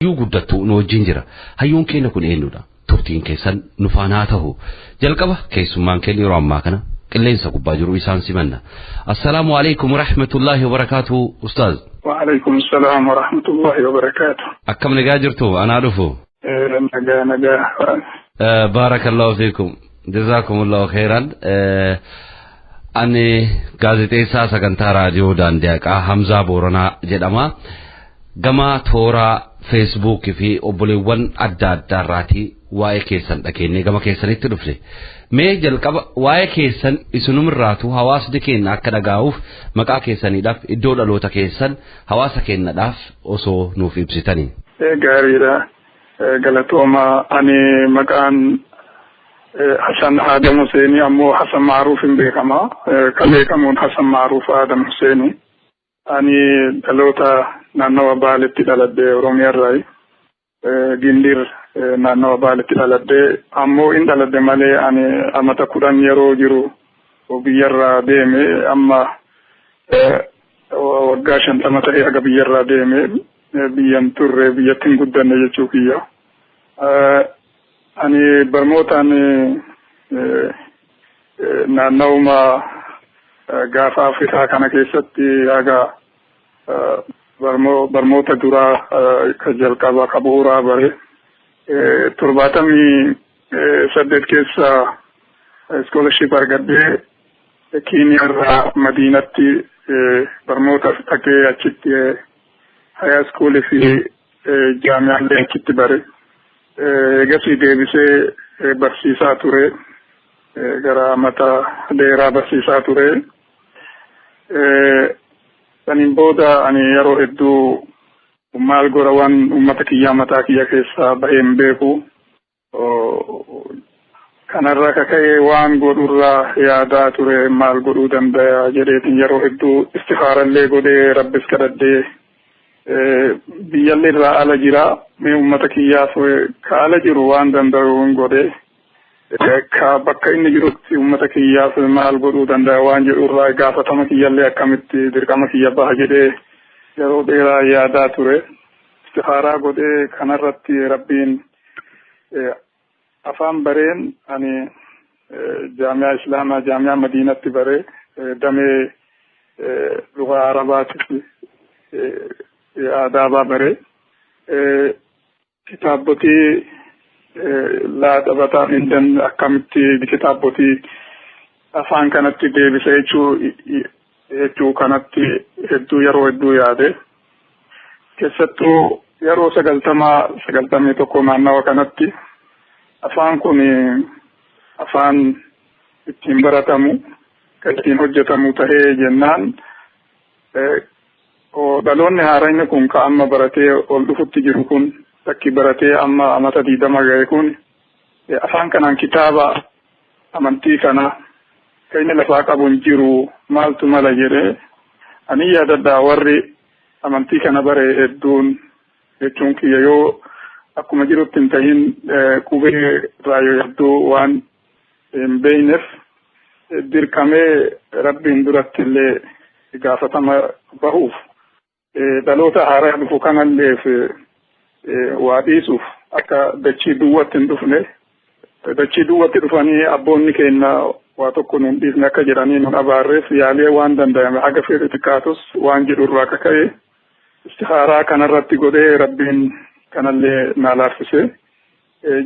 guddattu nu wajjin jira. Hayyuun keenya kun eenyudha? Turtiin keessan nu faana ta'u. Jalqaba keessummaan keenya yeroo ammaa kana qilleensa gubbaa jiru isaan simanna. Assalaamu alaykum wa rahmatullahi wa barakatuh ustaaz. Wa alaykum assalam wa rahmatullahi wa barakatuh. Akkam nagaa jirtu anaa dhufu. Nagaa. Barakallahu fiikum. Jazakumullahu khairan. Ani gaazexeessaa sagantaa raadiyoo Daandiyaa Hamzaa Booranaa jedhama. Gama toora Facebook fi obboleewwan adda addaa irraati waa'ee keessan dhageenye gama keessanitti dhufne. Mee jalqaba waa'ee keessan isunumirraatu hawaasni keenya akka dhagaa'uuf maqaa keessaniidhaaf iddoo dhaloota keessan hawaasa keenyadhaaf osoo nuuf ibsitanii. Gaariidha. Galatooma ani maqaan Hassan Adam Husseini ammoo Hassan Maaruuf hin beekama. Kan beekamuun Hassan Maaruuf Adam Husseini. Ani dhaloota naannawa Baaleetti dhaladhee Oromiyaarraa Gindir naannawa Baaleetti dhaladhee ammoo in dhaladhe malee ani amata 10 yeroo jiru biyyarraa deeme amma waggaa 50 ta'ee aga biyyarraa deeme biyyan turre biyyattiin guddanne jechuu kiyya. Ani barmootaan naannawuma gaafa Afrikaa kana keessatti aga barmoota duraa ka jalqaba ka bu'uuraa bare 78 keessa scholarship argadhee Keeniyaarraa Madiinatti barmoota dhaqee achitti high school fi jaamiyaallee achitti bare. Egasii deebisee barsiisaa ture. Gara mata dheeraa barsiisaa ture. Saniin booda ani yeroo hedduu maal godha waan uummata kiyyaa mataa kiyya keessaa bahee hin beeku. Kanarraa kaka'ee waan godhurraa yaadaa ture maal godhuu danda'a jedheetiin yeroo hedduu istikhaarallee godhee rabbis kadhadhee biyyallee irraa ala jira. Mee uummata kiyyaaf ka ala jiru waan danda'u hin godhee. Ka bakka inni jirutti uummata kiyyaaf maal godhuu danda'a waan jedhurraa gaafatama kiyyallee akkamitti dirqama kiyya baha jedhee yeroo dheeraa yaadaa ture. Istikaaraa godhee kanarratti rabbiin afaan bareen ani jaamiyaa Islaamaa jaamiyaa Madiinatti bare damee lugaa Arabaatti aadaabaa bare kitaabotii laa taphataa hindan akkamitti kitaabotii afaan kanatti deebisa jechuu kanatti yeroo hedduu yaade keessattuu yeroo 91 naannawa kanatti afaan kun afaan ittiin baratamu kan ittiin hojjetamu tahee jennaan dhaloonni haaraan kun ka amma baratee ol dhufutti jiru kun takki baratee amma amata 20 ga'e kun afaan kanaan kitaaba amantii kana kan inni lafaa qabuun jiru maaltu mala jedhee ani yaadadhaa warri amantii kana bare hedduun jechuun kiyya yoo akkuma jirutti hin tahin qubee raayoo hedduu waan hin beeyneef dirqamee rabbiin duratti illee gaafatama bahuuf dhaloota haaraa dhufu kanalleef waa dhiisuuf akka dachii duwwatti hin dhufne dachii duwwatti dhufanii abboonni keenya waa tokko nuun dhiifne akka jedhanii nun abaarreef yaalee waan danda'ame haga fedhe xiqqaatus waan jedhurraa kaka'e istikaaraa kanarratti godhee rabbiin kanallee naa laaffise.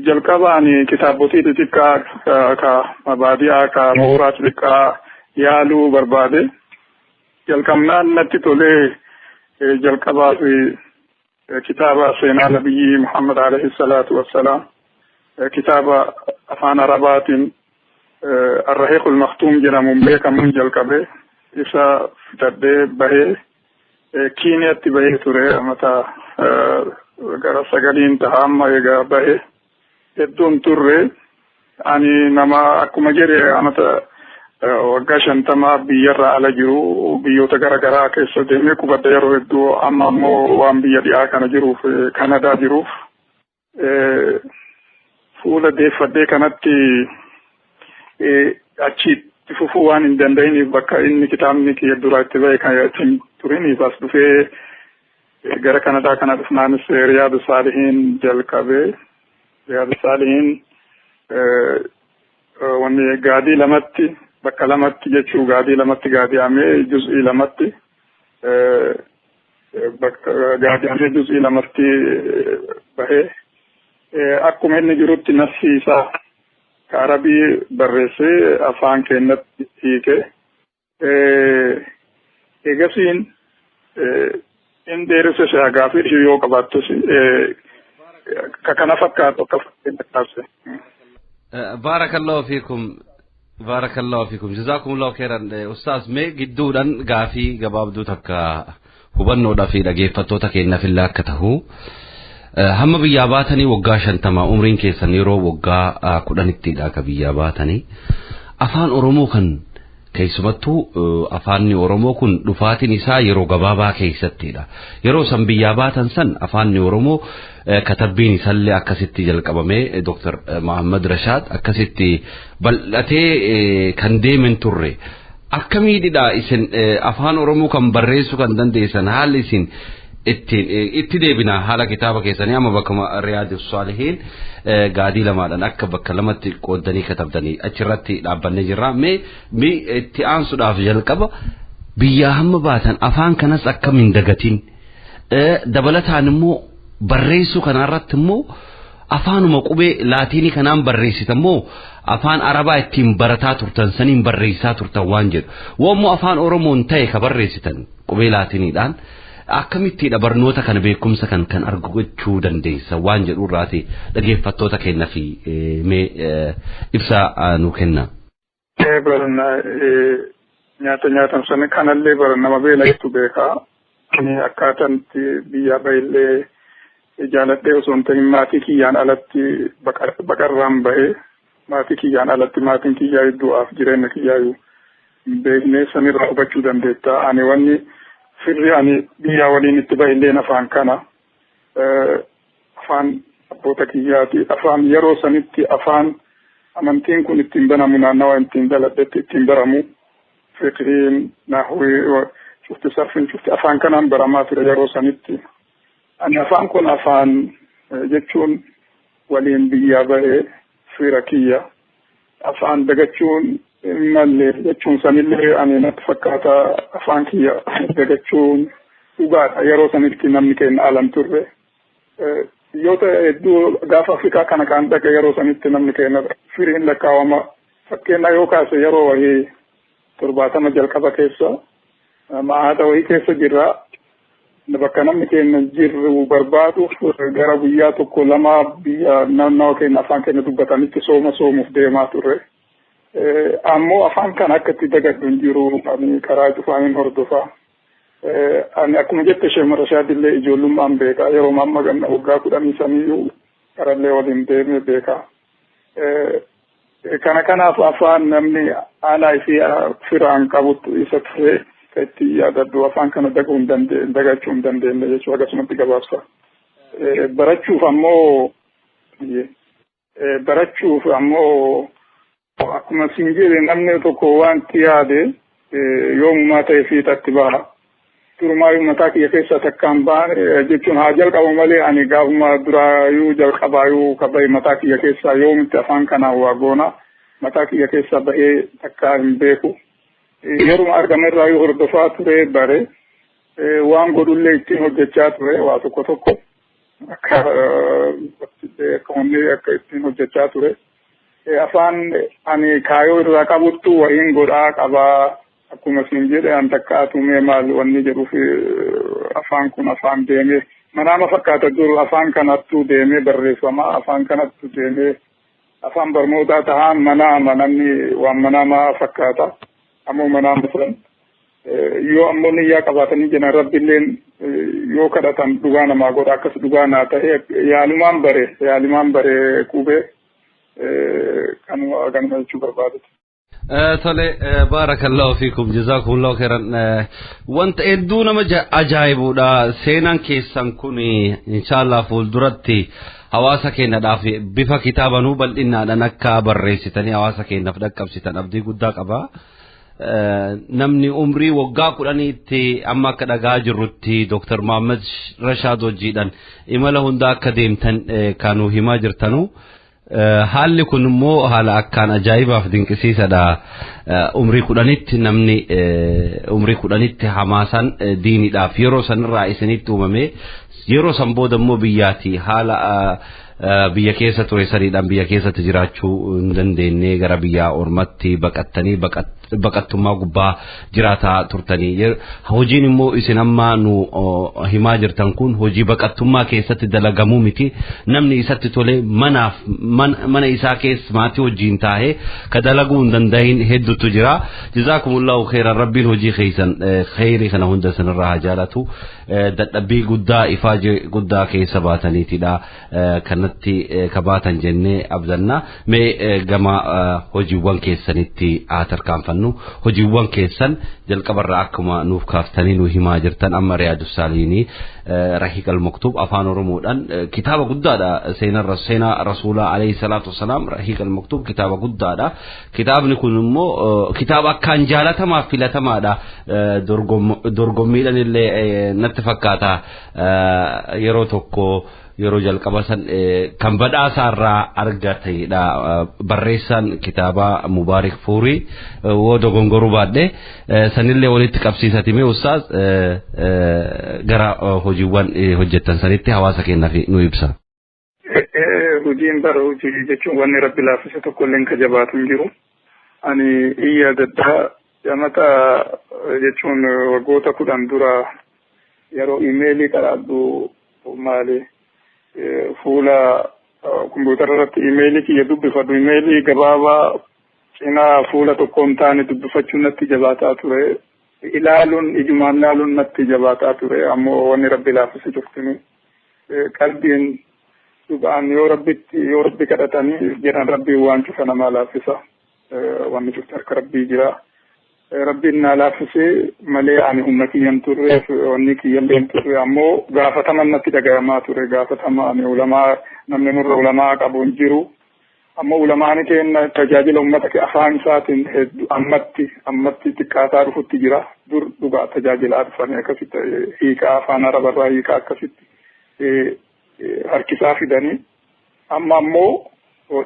Jalqabaan kitaabotii xixiqqaa ka mabaadi'aa ka mooraa xixiqqaa yaaluu barbaade. Jalqabnaan natti tolee jalqabaa fi kitaaba seenaa nabiyyi Muhammad alayhi salaatu wassalaam kitaaba afaan arabaatiin Ar-Rahiqul Maktuum jedhamuun beekamuun jalqabe isa fidadhee bahee Kiiniyaatti bahee ture amata gara 9 tahaa amma egaa bahee hedduun turre ani nama akkuma jedhe amata waggaa 50 biyyarraa ala jiru biyyoota garaagaraa keessa deemee qubadda yeroo hedduu amma ammoo waan biyya dhiyaa kana jiruuf Kanadaa jiruuf fuula deeffadhee kanatti achitti fufuu waan hin danda'iniif bakka inni kitaabni kiyya duraa itti bahe kan ittiin turiniif as dhufee gara Kanadaa kana dhufnaanis Riyaadu Saalihiin jalqabee Riyaadu Saalihiin wanni gaadii lamatti bakka lamatti jechuu gaadii lamatti gaadi'amee juz'ii lamatti bakka gaadi'amee juz'ii lamatti bahee akkuma inni jirutti nafsi isaa ka arabii barreessee afaan keenyatti hiike eegasiin in dheeressa shaagaa fi yoo qabaattus ka kana fakkaatu akka fakkeenya taasise. Baarakallahu fiikum jazakumullahu khairan ustaas mee gidduudhaan gaafii gabaabduu takka hubannoodhaa fi dhageeffattoota keenyaaf illee akka tahu hamma biyyaa baatanii waggaa 50 umriin keessan yeroo waggaa 10ttidha ka biyyaa baatanii afaan Oromoo kan keessumattuu afaanni Oromoo kun dhufaatiin isaa yeroo gabaabaa keessattidha yeroo san biyyaa baatan san afaanni Oromoo katabbiin isaallee akkasitti jalqabamee Dr. Muhammad Rashad akkasitti bal'atee kan deemen turre akkamiidha isin afaan Oromoo kan barreessuu kan dandeessan haalli isin itti deebina haala kitaaba keessanii amma bakka Riyaadus Saalihiin gaadii lamaadhaan akka bakka lamatti qoodanii katabdanii achirratti dhaabbannee jirra mee itti aansuudhaaf jalqaba biyyaa hamma baatan afaan kanas akka min dagatiin dabalataan immoo barreessuu kanarratti immoo afaanuma qubee laatiinii kanaan barreessitan immoo afaan arabaa ittiin barataa turtan saniin barreessaa turtan waan jedhu woommoo afaan Oromoon ta'e ka barreessitan qubee laatiiniidhaan akkamittiidha barnoota kana beekumsa kan argachuu dandeessa waan jedhu irraati dhageeffattoota keenya fi mee ibsa nu kenna. Barana nyaatan sana kanallee barana nama beelaytu beekaa ani akkaataan biyya baay'ee jaaladhee osoo hin ta'in maatii kiyyaan alatti baqarraan bahee maatii kiyyaan alatti maatiin kiyyaa iddu'aaf jireenya kiyyaayyuu beeknee sanirraa hubachuu dandeetta ani wanni firri ani biyya waliin itti baay'illeen afaan kana afaan abboota kiyyaati afaan yeroo sanitti afaan amantiin kun ittiin banamu naannawa ittiin daladhetti ittiin baramu fiqhiin nahwii cufti sarfiin cufti afaan kanaan baramaa ture yeroo sanitti ani afaan kun afaan jechuun waliin biyyaa bahee fira kiyya afaan dagachuun malee jechuun sanillee ani natti fakkaata afaan kiyya dagachuun dhugaadha yeroo sanitti namni keenya alan turre biyyoota hedduu gaafa Afrikaa kana kan dhaqa yeroo sanitti namni keenya firiin lakkaawama fakkeenya yoo kaase yeroo wahii 70 jalqaba keessa ma'aata wahii keessa jirra bakka namni keenya jirru barbaadu gara guyyaa tokko lama biyya naannoo keenya afaan keenya dubbatanitti soomuuf deemaa turre. Ammoo afaan kan akka itti dagadhu hin jiru ani karaa cufaaniin hordofaa. Ani akkuma jette Sheemar Rashaadillee ijoollummaan beekaa yeroo mamma ganna waggaa 10 saniyyuu karallee waliin deemee beekaa. Kana kanaaf afaan namni aanaa fi firaan qabutu isa ta'ee itti yaadadhu afaan kana dagachuu hin dandeenye jechuudha akkasumatti gabaabsa. Barachuuf ammoo akkuma siin jedhe namni tokko wanti yaade yoomumaa ta'e fiixatti baha. Durumaayyuu mataa kiyya keessa takkaan baane jechuun haa jalqabu malee ani gaafuma duraayyuu jalqabaayyuu kabaye mataa kiyya keessaa yoomitti afaan kanaan waa goona mataa kiyya keessaa bahee takkaa hin beeku. Yeruma argamerraayyuu hordofaa ture bare waan godhullee ittiin hojjechaa ture waa tokko akka ittiin hojjechaa ture. Afaan ani kaayoo irraa qabuttu wahiin godhaa qabaa akkuma siin jedhe an takkaatume maal wanni jedhuuf afaan kun afaan deemee manaama fakkaata dur afaan kanattu deemee barreeffama afaan kanattu deemee afaan barnootaa tahaan manaama namni waan manaama fakkaata ammoo manaama furan yoo ammoo niyyaa qabaatanii jiran rabbiilleen yoo kadhatan dhugaa namaa godha akkas dhugaa naa ta'e yaalimaan bare qubee kanuma jechuu barbaadatu. Tole baarakallahu fiikum jazakumullahu khairan wanta hedduu nama ajaa'ibuudha seenaan keessan kun inshallah fuulduratti hawaasa keenyaadhaaf bifa kitaabanuu bal'innaadhaan akka barreessitanii hawaasa keenyaaf dhaqqabsitan abdii guddaa qaba namni umrii waggaa kudhaniitti amma akka dhagaa jirrutti Dr. Muhammad Rashad wajjiidhaan imala hunda akka deemtan kanuu himaa jirtanu. Haalli kun immoo haala akkaan ajaa'ibaaf dinqisiisadha. Umrii kudhanitti namni umrii kudhanitti hamaasan diiniidhaaf yeroo sanirraa isinitti uumame yeroo san booda immoo biyyaati haala biyya keessa ture saniidhaan biyya keessatti jiraachuu hin dandeenye gara biyya ormatti baqattanii baqattummaa gubbaa jiraataa turtanii hojiin immoo isin amma nu himaa jirtan kun hojii baqattummaa keessatti dalagamuu miti namni isatti tole mana isaa keessa maatii wajjiin taa'ee ka dalaguu hin danda'in hedduutu jira. Jazaakumullahu khairan rabbiin hojii keessan khairii kana hunda sanirraa jaalatu dadhabbii guddaa ifaajee guddaa keessa baataniitidha kanatti kabaatan jennee abdanna mee gama hojiiwwan keessanitti tarkaanfannu hojiiwwan keessan jalqabarraa akkuma nuuf kaaftanii nu himaa jirtan amma Riyaadus Saalihiin Rahiqal Maktub afaan Oromoodhaan kitaaba guddaadha seenaa Rasuulaa alayhi salaatu wassalaam Rahiqal Maktub kitaaba guddaadha. Kitaabni kun immoo kitaaba akkaan jaalatamaa filatamaadha. Dorgommiidhaan illee natti fakkaata yeroo tokko yeroo jalqaba san kan badhaasaarraa argateedha. Barreessaan kitaaba Mubaarak Fuurii woo dogongoruu baadhee sanillee walitti qabsiisatime ustaaz gara hojiiwwan hojjettan sanitti hawaasa keenyaaf nu ibsa. Hojiin bara hojii jechuun wanni rabbi laaffise tokko illee ka jabaatu hin jiru. Ani iyya daddaa jamata jechuun waggoota 10 dura yeroo imeelii qaraadhu maali fuula kompiitara irratti imeelii kiyya dubbifadhu imeelii gabaabaa cinaa fuula tokkoon taane dubbifachuun natti jabaataa ture. Ilaaluun ijumaan ilaaluun natti jabaataa ture ammoo wanni rabbi laaffise cuftinu qalbiin dhugaan yoo rabbi kadhatanii jedhan rabbii waan cufa namaa laaffisa wanni cufti harka rabbii jira. Rabbiin na laaffise malee ani humna kiyyan turre wanni kiyyalleen turre ammoo gaafataman natti dhagayamaa ture gaafatama ani ulamaa namni nurra ulamaa qabu hin jiru ammoo ulamaani kenna tajaajila ummata afaan isaatiin ammatti xiqqaataa dhufutti jira. Dur dhugaa tajaajilaa dhufanii akkasitti hiikaa afaan arabarraa hiikaa akkasitti harkisaa fidanii amma ammoo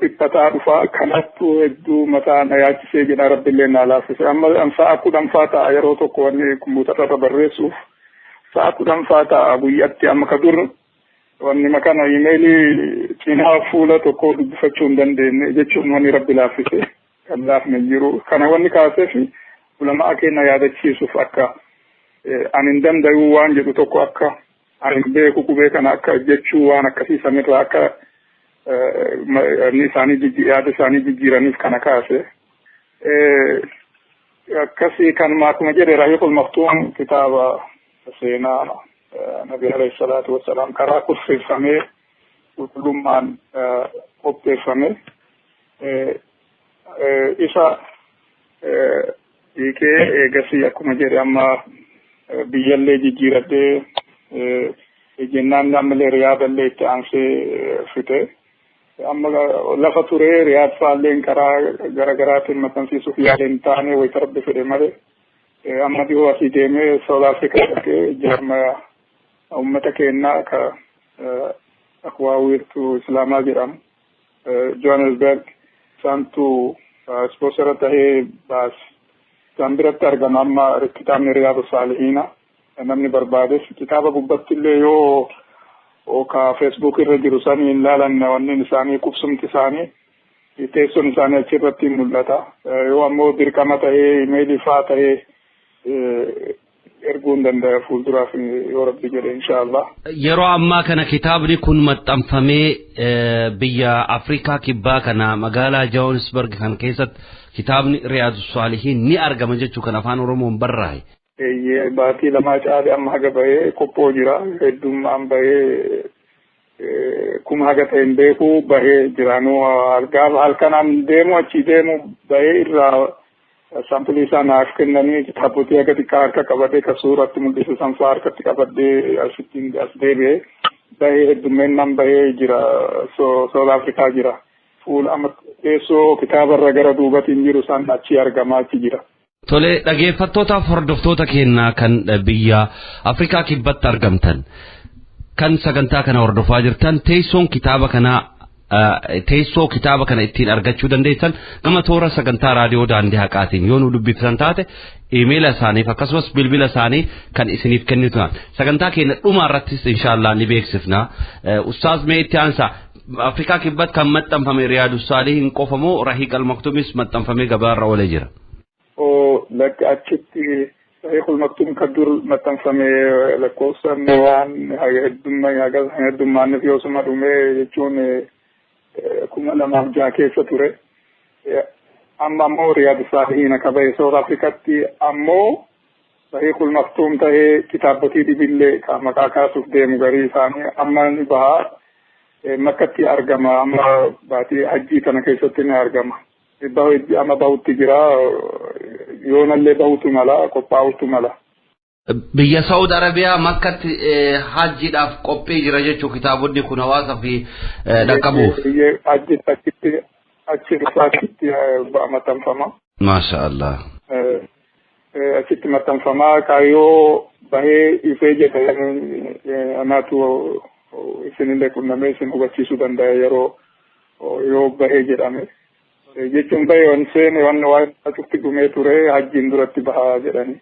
dhiphataa dhufaa kanattuu hedduu mataa na yaachisee jedha rabbiillee na laaffise. Amma sa'a 10 ta'a yeroo tokko wanni kompiitararra barreessuuf sa'a 10 ta'a guyyaatti amma ka dur wanni makana imeelii cinaa fuula tokko dubbifachuu hin dandeenye jechuun wanni rabbi laaffise kan laafne jiru. Kana wanni kaaseef ulamaa keenya yaadachiisuuf akka ani hin danda'u waan jedhu tokko akka ani beeku qubee kana akka jechuu waan akkasii sanirraa akka yaada isaanii jijjiiraniif kana kaase. Akkasii kan akkuma jedhe Rahiqul Maktum kitaaba seenaa Nabi alayhi salaatu wassalaam karaa kurfeeffamee qulqullummaan qopheeffame isa hiikee eegasii akkuma jedhe amma biyyallee jijjiiradhee jennaan ammallee Riyaadallee itti aansee fite. Amma lafa ture Riyaad faalleen karaa garaagaraatiin maxxansiisuuf yaaleen taane wayita rabbi fedhe malee amma dhiyoo asii deemee South Africa dhaqee jaarmaya ummata keenyaa ka akwaa wiirtuu islaamaa jedhamu Johannesburg isaantu ispoonsara tahee baas isaan biratti argama. Amma kitaabni Riyaadus Saalihiina namni barbaades kitaaba gubbattillee yoo ka Facebook irra jiru sanii hin laalan wanni isaanii qubsumti isaanii teessoon isaanii achirratti mul'ata. Yoo ammoo dirqama tahee imeelii faa tahee erguun danda'a fuulduraaf yoo rabbi jedhe inshaallah. Yeroo ammaa kana kitaabni kun maxxanfamee biyya Afrikaa kibbaa kana magaalaa Johannesburg kan keessatti kitaabni Riyaadus Saalihiin ni argama jechuu kan afaan Oromoon barraa'e. Baatii lamaa caale amma haga bahee qophoo jira heddummaan bahee kuma haga ta'een beeku bahee jiraanuu halkanaan deemu achi deemu bahee irraa saampilii isaa naaf kennanii kitaabotii haga xiqqaa harka qabadee ka suuratti mul'isu sanfaa harkatti qabadee asittiin as deebi'ee bahee heddummeennan bahee jira. South Afrikaa jira fuula amma teessoo kitaabarra gara duubatiin jiru san achi argamaa achi jira. Tole dhaggeeffattootaaf hordoftoota keenyaa kan biyya Afrikaa kibbatti argamtan kan sagantaa kana hordofaa jirtan teessoon kitaaba kana ittiin argachuu dandeessan gama toora sagantaa raadiyoo daandii haqaatiin yoo nu dubbiftan taate iimeela isaaniif akkasumas bilbila isaanii kan isiniif kennitan sagantaa keenya dhuma irrattis inshallah ni beeksifna. Ustaaz Meetti Aansa Afrikaa kibbatti kan maxxanfame Riyaadu Saalihiin qofamoo Rahiiq al-Maktuumis maxxanfamee gabaarra oolee jira. لك أكيد صحيح المكتوم كدور متنفمي لكوسن وان هيدم يعجز هيدم ما نفي وسما دومي يجون كم لما جاكي ستورة أما مو رياض صالحين كبير سوف أفريقيا أمو صحيح المكتوم تهي كتابتي دي بالله كما كاسوف دي مغري ثاني أما نبها مكتي أرجما أما باتي حجي كنا كيستين أرجما أما باوتي جرا يوم اللي باوتو ملا كوباوتو ملا. بيا سعود عربية مكة حج داف قبي جرا جو كتابودي كنواسا في دكابوف. حج تكتي ما تنفما. ما شاء الله. أكيد ما تنفما كايو بهي يفيجة أنا تو سنين كنا ميسن هو كيسو دندا يو بهي جرامي. jechuun baay'ee waan seen waan asitti gumee ture hajjiin duratti bahaa jedhani.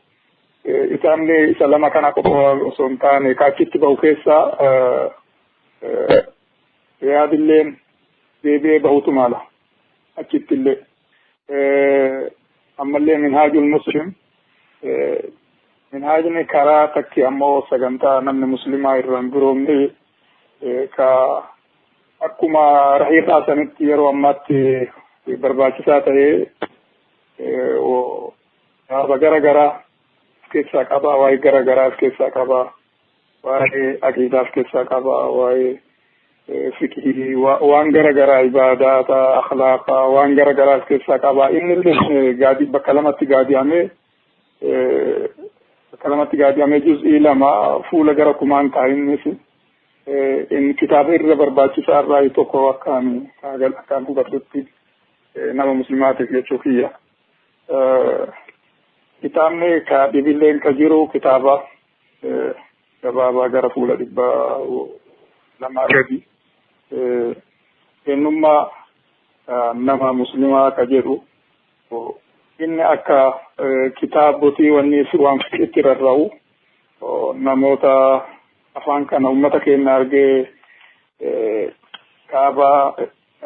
Isaanni isa lama kana qofa osoo hin taane kaachitti bahu keessaa yaadilleen deebi'ee bahutu mala achitti illee. Ammallee minhaajul muslim minhaajni karaa takki ammoo sagantaa namni muslimaa irraan biroomne ka akkuma rahiiqaa sanitti yeroo ammaatti barbaachisaa ta'ee yaaba gara keessaa qaba waa'ee gara keessaa qaba waa'ee aqiidaa keessaa qaba waa'ee fiqhii waan gara ibaadaata akhlaaqa waan gara keessaa qaba inni gaadii bakka lamatti gaadi'amee juz'ii lama fuula gara kumaan taa'innis in kitaaba irra barbaachisaa irraa tokko akkaan hubadhutti nama muslimaatiif jechuu kiyya. Kitaabni ka dhibilleen ka jiru kitaaba gabaabaa gara fuula 200 gadi. Eenyummaa nama muslimaa ka jedhu inni akka kitaabotii wanni waan itti rarra'u namoota afaan kana ummata keenya argee kaaba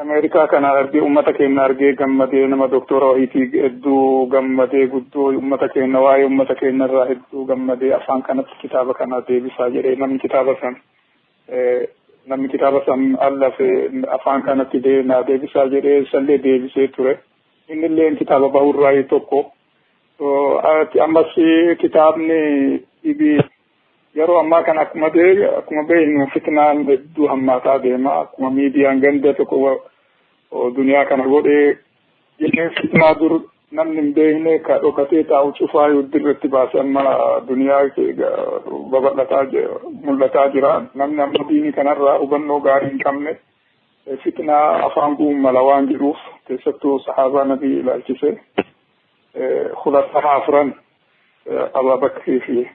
Amerikaa kana argee ummata keenya argee gammadee nama doktora wayiitii hedduu gammadee guddoo ummata keenya waa'ee ummata keenya irraa hedduu gammadee afaan kanatti kitaaba kana deebisaa jedhee namni kitaaba san allafe afaan kanatti deebisaa jedhee sallee deebisee ture. Innillee kitaaba bahurraa tokko. Ammas kitaabni dhibii yeroo ammaa kana akkuma beeknu fitnaan hedduu hammaataa deema akkuma miidiyaan ganda tokko duniyaa kana godhee jennee fitnaa dur namni hin beekne ka dhokatee taa'u cufaa dirretti baasee amma duniyaa mul'ataa jira namni amma diinii kanarraa hubannoo gaarii hin qabne fitnaa afaan bu'uun mala waan jedhuuf keessattuu sahaabaa nabii ilaalchise khulafaa afran Abubakrii fi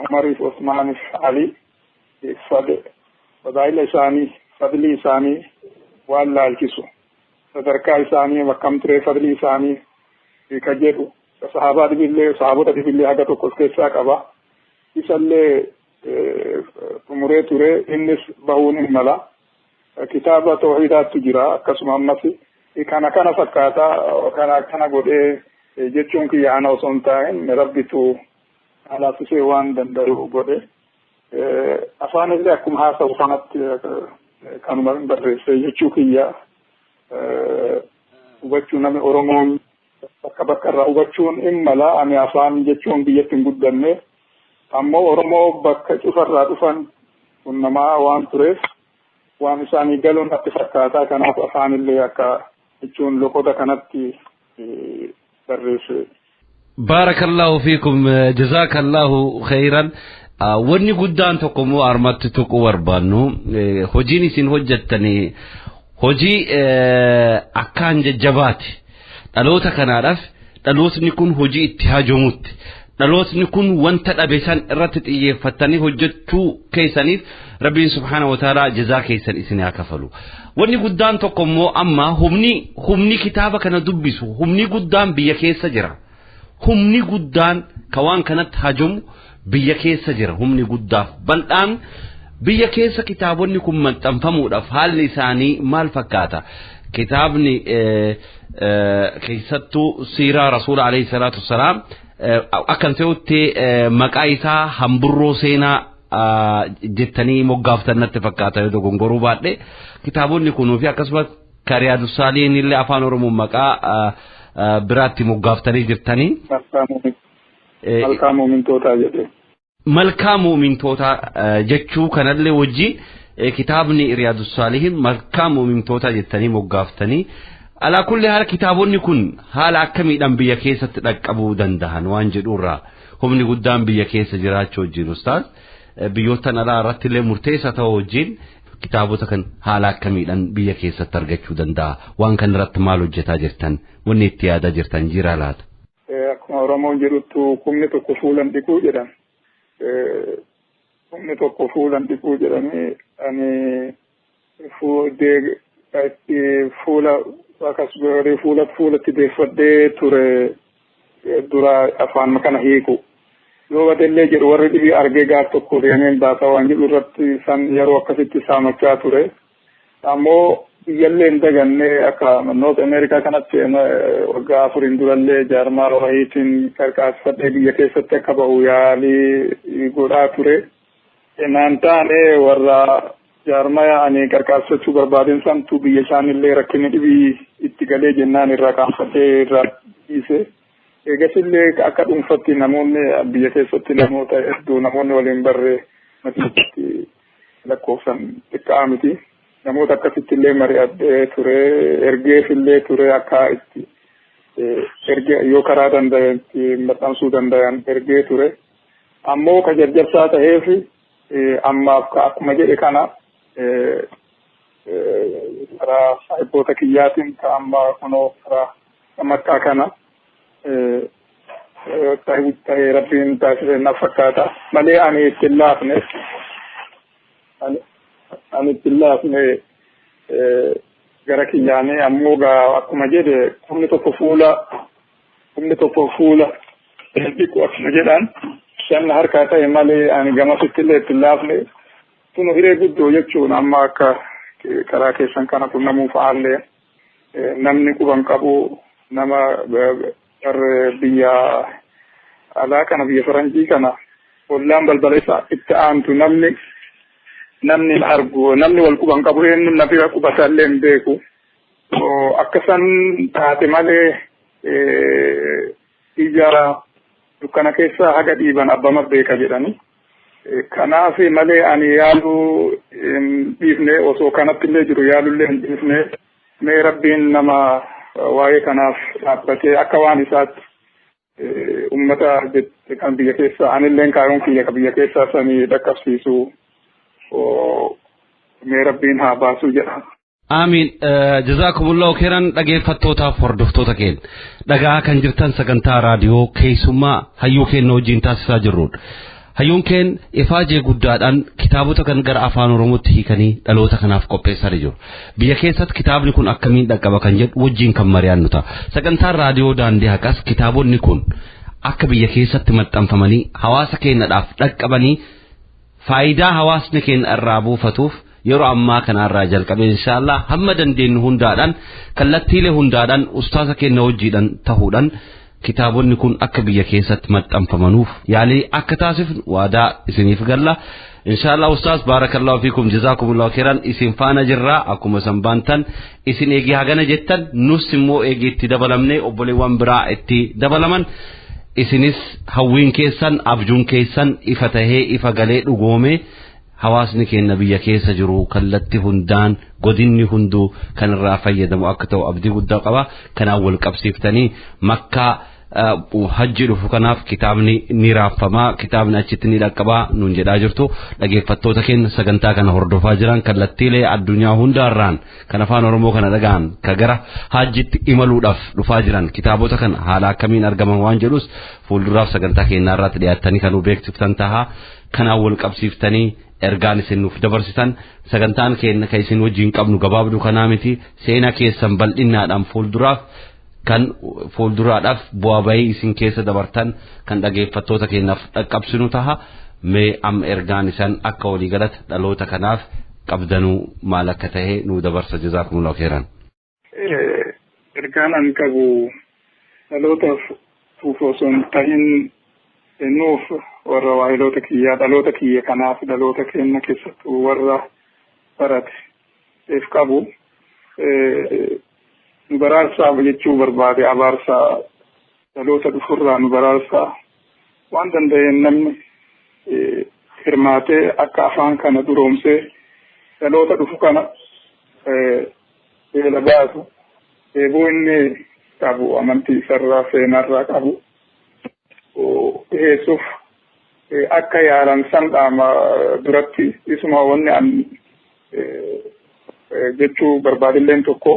Umariif Usmaaniif Ali fadlii isaanii waan laalchisu sadarkaa isaanii akkam ture fadlii isaanii ka jedhu sahaabota dhibillee haga tokko keessaa qaba. Isallee xumuree ture innis bahuun hin mala. Kitaaba tawhiidaatu jira akkasuma ammas kana fakkaataa kana godhee jechuun kiyya ana osoo hin taa'in rabbitu alaafisee waan danda'u godhe afaan illee akkuma haasa'u kanatti kanuma barreessee jechuu kiyya hubachuu namni Oromoon bakka irraa hubachuun hin mala ani afaan jechuun biyyatti hin guddanne ammoo Oromoo bakka cufarraa dhufan kun namaa waan tureef waan isaanii galuun natti fakkaataa kanaaf afaan illee akka jechuun loqoda kanatti barreesse. Barakallahu fiikum jazakallahu khairan. Wanni guddaan tokko moo armatti tuquu barbaannu hojiin isin hojjettanii hojii akkaan jajjabaati dhaloota kanaadhaaf dhalootni kun hojii itti hajoomutti dhalootni kun wanta dhabeessan irratti xiyyeeffatanii hojjechuu keessaniif rabbiin subhaanahu wa ta'ala jazaa keessan isin haa kafalu. Wanni guddaan tokko immoo amma humni kitaaba kana dubbisu humni guddaan biyya keessa jira. Humni guddaan ka waan kanatti hajamu biyya keessa jira. Humni guddaaf bal'aan biyya keessa kitaabonni kun maxxanfamuudhaaf haalli isaanii maal fakkaata? Kitaabni keessattuu siiraa rasuula alayhi salaatu wassalaam akkan ta'utti maqaa isaa hamburroo seenaa jettanii moggaaftan natti fakkaata yoo dogongoruu baadhe kitaabonni kunuu fi akkasumas Riyaadu Saalihiin illee afaan Oromoo maqaa biraatti moggaaftanii jirtanii malkaa muumintoota jedhe malkaa muumintoota jechuu kanallee wajjin kitaabni Riyaadu Saalihiin malkaa muumintoota jettanii moggaaftanii ala kulli haala kitaabonni kun haala akkamiidhaan biyya keessatti dhaqqabuu danda'an waan jedhuurraa humni guddaan biyya keessa jiraachuu wajjin ustaas biyyoota alaa irratti illee murteessaa ta'uu wajjin kitaabota kan haala akkamiidhaan biyya keessatti argachuu danda'a waan kan irratti maal hojjetaa jirtan wanni itti yaadaa jirtan jira laata. Akkuma Oromoon jedhutti kumni tokko fuulan dhiquu jedhan kumni tokko fuulan dhiquu jedhanii ani fuula akkas godhee fuulatti deeffadhee ture dura afaan kana hiiku yoo badellee jedhu warri dhibii argee gaaf tokko deemeen baasaa waan jedhu irratti san yeroo akkasitti saamachaa ture ammoo biyyallee hin daganne akka Noort Ameerikaa kanatti waggaa afuriin durallee jaarmaa rohayiitiin qarqaasfadhee biyya keessatti akka bahu yaalii godhaa ture naan taane warra jaarmaya ani qarqaasfachuu barbaadeen santu biyya isaanillee rakkinni dhibii itti galee jennaan irraa kaanfatee irraa dhiise eegasillee akka dhuunfatti namoonni biyya keessatti namoota hedduu namoonni waliin barree matiitti lakkoofsan xiqqaa miti namoota akkasitti illee mari'adhee ture ergeefillee ture akka itti erge yoo karaa danda'etti maxxansuu danda'an ergee ture ammoo ka jarjarsaa ta'eef ammaaf akkuma jedhe kana karaa saayibboota kiyyaatiin ka amma kunoo karaa makkaa kana ta'ee rabbiin taasise na fakkaata malee ani itti laafne gara kiyyaanii ammoo akkuma jedhe kumni tokko fuula dhiqu akkuma jedhan shanna harkaa ta'e malee ani gamasitti illee itti laafne tunu hiree guddoo jechuun amma akka karaa keessan kana qunnamuu fa'aallee namni quban qabu nama biyya alaa kana biyya faranjii kana ollaan balbala isaa itti aantu namni argu namni wal quban qabu eenyu nafi qubataallee hin beeku akkasan taate malee ija dukkana keessaa haga dhiiban abbama beeka jedhani kanaaf malee ani yaaluu dhiifne osoo kanatti illee jiru yaalullee hin dhiifne mee rabbiin nama waa'ee kanaaf dhaabbatee akka waan isaatti ummata kan biyya keessaa anilleen kaayyoon kiyya biyya keessaa sanii dhaqqabsiisu mee rabbiin haa baasu jedha. Amiin jazakumullahu khairan dhageeffattootaaf hordoftoota keenya dhagaa kan jirtan sagantaa raadiyoo keessummaa hayyuu keenya wajjin taasisaa jirrudha. Hayyuun keenya ifaajee guddaadhaan kitaabota kan gara afaan Oromootti hiikanii dhaloota kanaaf qopheessaa jiru. Biyya keessatti kitaabni kun akkamiin dhaqqaba kan jedhu wajjin kan mari'annu ta'a. Sagantaan raadiyoo daandii haqas kitaabonni kun akka biyya keessatti maxxanfamanii hawaasa keenyaadhaaf dhaqqabanii faayidaa hawaasni keenya irraa buufatuuf yeroo ammaa kanarraa jalqabee inshallah hamma dandeenyu hundaadhaan kallattiilee hundaadhaan ustaasa keenya wajjiidhaan ta'uudhaan kitaabonni kun akka biyya keessatti maxxanfamanuuf yaalii akka taasifnu waadaa isiniif galla inshallah ustaas barakallahu fiikum jazakumullahu khairan isin faana jirra akkuma sanbaantan isin eegi hagana jettan nus immoo eegi itti dabalamne obboleewwan biraa itti dabalaman isinis hawwiin keessan abjuun keessan ifa tahee ifa galee dhugoome hawaasni keenya biyya keessa jiru kallatti hundaan godinni hunduu kan irraa fayyadamu akka ta'u abdii guddaa qaba kanaan wal qabsiiftanii makkaa hajji dhufu kanaaf kitaabni ni raaffamaa kitaabni achitti ni dhaqqabaa nuun jedhaa jirtu dhaggeeffattoota keenya sagantaa kana hordofaa jiran kallattiilee addunyaa hundaarraan kan afaan Oromoo kana dhagaan ka gara hajjitti imaluudhaaf dhufaa jiran kitaabota kana haala akkamiin argaman waan jedhus fuulduraaf sagantaa keenya irratti dhiyaattanii kan beeksiftan taha kanaan wal qabsiiftanii ergaan isin nuuf dabarsitan sagantaan keenya kan isin wajjin qabnu gabaabdu kanaa miti seenaa keessan bal'innaadhaan fuulduraadhaaf bu'aa bahii isin keessa dabartan kan dhaggeeffattoota keenyaaf dhaqqabsinu taha mee am ergaan isan akka walii galata dhaloota kanaaf qabdanuu maal akka ta'e nu dabarsa jazaakumullahu khairan. Ergaan an qabu dhalootaaf osoo hin tahin nuuf warra waayiloota kiyyaa dhaloota kiyya kanaaf dhaloota keenya keessattuu warra barate eef qabu nu baraarsaa jechuu barbaade abaarsaa dhaloota dhufurraa nu baraarsaa waan danda'een namni hirmaatee akka afaan kana duroomsee dhaloota dhufu kana beela baasu eeboo inni qabu amantii isarraa seenarraa qabu dhiyeessuuf akka yaalan sandhaama duratti isuma wanni an jechuu barbaadilleen tokko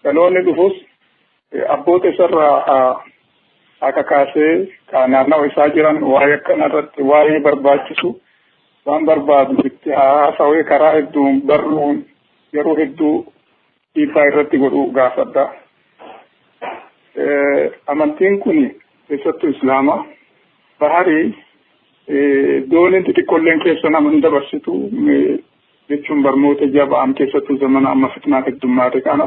dhaloonni dhufus abboota isarraa akka kaasee naannawa isaa jiran waa'ee akkanarratti waa'ee barbaachisu waan barbaadu itti haasawee karaa hedduu barruun yeroo hedduu dhiibbaa irratti godhuu gaafadha. Amantiin kun keessattuu islaama baharii dooniin xixiqqoolleen keessa nama hin dabarsitu jechuun barnoota jaba'an keessattuu zamana amma fitnaa heddummaate kana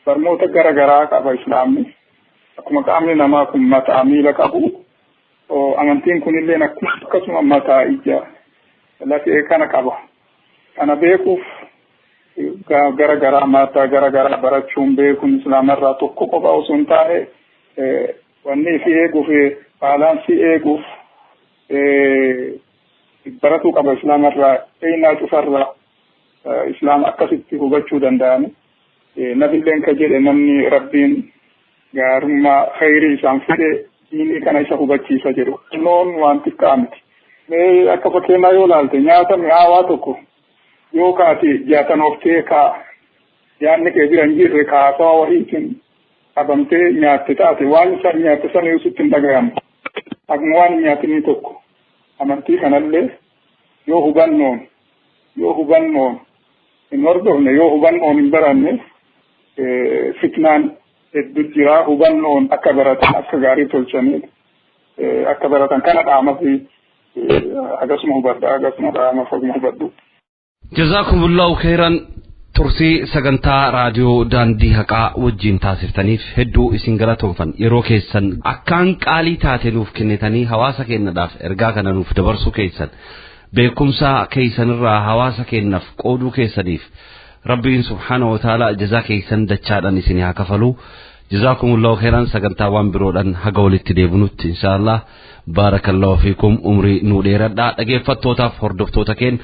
barnoota garagaraa qaba islaamni akkuma qaamni namaa kun mataa miila qabu amantiin kunillee akkasuma mataa ija lafee kana qaba kana beekuuf garagaraa mataa garagaraa barachuun beekuun islaamarraa tokko qofa osoo hin taane wanni fi eeguuf baalaansii eeguuf baratuu qaba islaamarraa eenaa cufarraa islaam akkasitti hubachuu danda'ani nabilleen ka jedhe namni rabbiin gaarummaa khayrii isaan fedhe diinii kana isa hubachiisa jedhu noon waan xiqqaa miti mee akka fakkeenyaa yoo laalte nyaata mi'aawaa tokko yoo kaati jaatanooftee kaa yaanni kee bira hin jirre kaasaa wahiitiin qabamtee nyaatte taate waan isaan nyaatte sana yoo sitti hin dhagayamu akkuma waan nyaatinii tokko amantii kanallee yoo hubannoon hin hordofne yoo hubannoon hin baranne fitnaan hedduu jira hubannoon akka baratan akka gaarii tolchanii akka baratan kana dhaama fi akkasuma hubadha akkasuma dhaama faguma hubadhu. Jazakumullahu khairan tursi sagantaa raadiyoo daandii haqaa wajjin taasiftaniif hedduu isin galatoomfan yeroo keessan akkaan qaalii taate nuuf kennitanii hawaasa keenyaaf ergaa kana nuuf dabarsuu keessan beekumsa keessanirraa hawaasa keenyaaf qooduu keessaniif rabbiin subhaanahu wa ta'ala jazaa keessan dachaadhaan isin haa kafalu. Jazakumullahu khairan sagantaa waan biroodhaan haga walitti deebinutti inshallah barakallahu fiikum umrii nuu dheeradhaa dhaggeeffattootaaf hordoftoota keenya